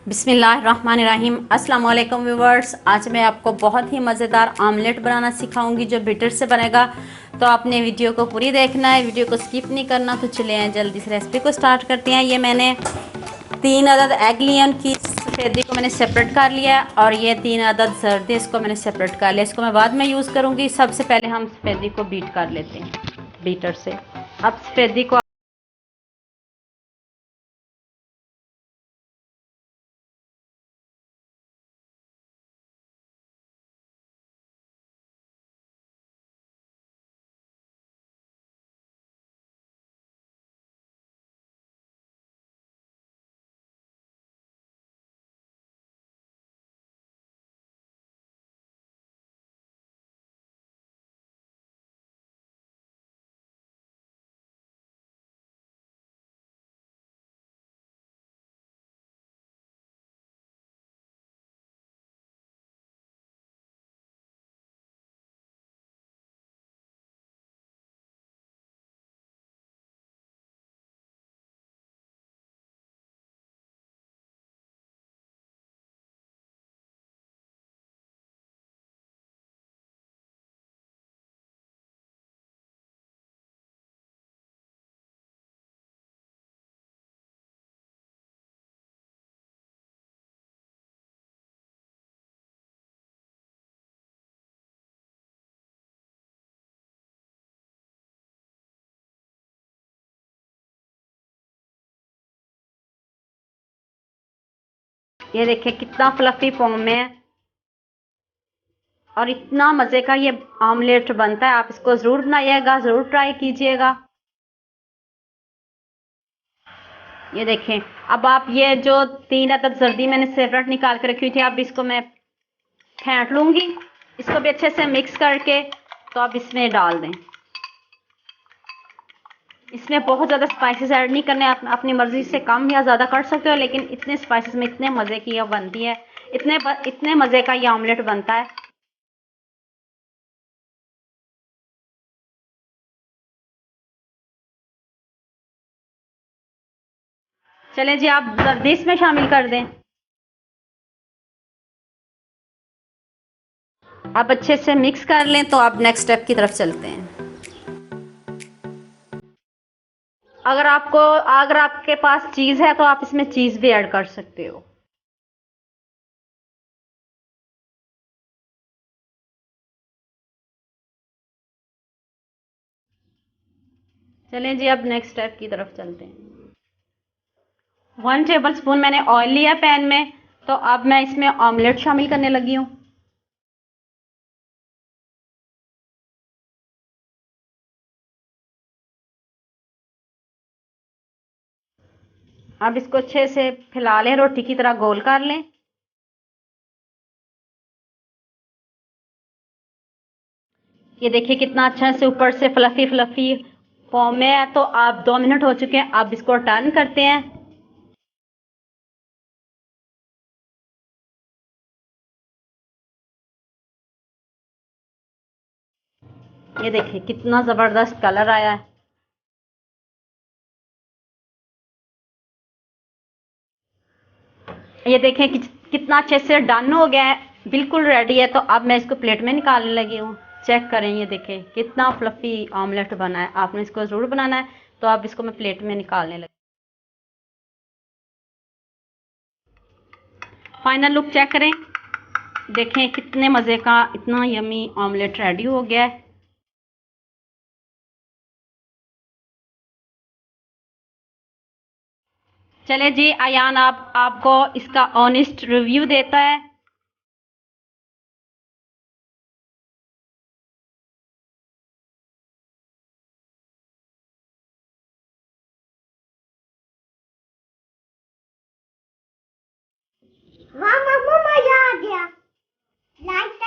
बिस्मिल्लाहिर्रहमानिर्रहीम। अस्सलाम वालेकुम व्यूवर्स। आज मैं आपको बहुत ही मज़ेदार आमलेट बनाना सिखाऊंगी जो बीटर से बनेगा। तो आपने वीडियो को पूरी देखना है, वीडियो को स्किप नहीं करना। तो चले हैं जल्दी से रेसिपी को स्टार्ट करते हैं। ये मैंने 3 अदद एग लिए, उनकी सफ़ेदी को मैंने सेपरेट कर लिया है और ये 3 अदद जर्दी इसको मैंने सेपरेट कर लिया। इसको मैं बाद में यूज़ करूँगी। सबसे पहले हम सफ़ेदी को बीट कर लेते हैं बीटर से। अब सफ़ेदी को ये देखिए कितना फ्लफी फॉर्म में है और इतना मज़े का ये आमलेट बनता है। आप इसको ज़रूर बनाइएगा, ज़रूर ट्राई कीजिएगा। ये देखें, अब आप ये जो 3 अदद जर्दी मैंने सेपरेट निकाल के रखी हुई थी, अब इसको मैं फेंट लूंगी। इसको भी अच्छे से मिक्स करके तो आप इसमें डाल दें। इसमें बहुत ज़्यादा स्पाइसेस ऐड नहीं करने, आप अपनी मर्ज़ी से कम या ज़्यादा कर सकते हो, लेकिन इतने स्पाइसेस में इतने मज़े की ये बनती है, इतने मज़े का ये ऑमलेट बनता है। चलें जी, आप जर्दी इसमें शामिल कर दें। आप अच्छे से मिक्स कर लें तो आप नेक्स्ट स्टेप की तरफ चलते हैं। अगर आपके पास चीज़ है तो आप इसमें चीज़ भी ऐड कर सकते हो। चलें जी, अब नेक्स्ट स्टेप की तरफ चलते हैं। 1 टेबल स्पून मैंने ऑयल लिया पैन में, तो अब मैं इसमें ऑमलेट शामिल करने लगी हूँ। अब इसको अच्छे से फैला लें, रोटी की तरह गोल कर लें। ये देखिए कितना अच्छा से ऊपर से फ्लफी फ्लफी फॉर्म में है। तो आप 2 मिनट हो चुके हैं, अब इसको टर्न करते हैं। ये देखिए कितना जबरदस्त कलर आया है। ये देखें कितना अच्छे से डन हो गया है, बिल्कुल रेडी है। तो अब मैं इसको प्लेट में निकालने लगी हूँ। चेक करें, ये देखें कितना फ्लफी ऑमलेट बना है। आपने इसको ज़रूर बनाना है। तो अब इसको मैं प्लेट में निकालने लगी। फाइनल लुक चेक करें, देखें कितने मज़े का इतना यमी ऑमलेट रेडी हो गया है। चले जी, अयान आपको इसका ऑनेस्ट रिव्यू देता है। मामा मम्मा आ गया। लाइक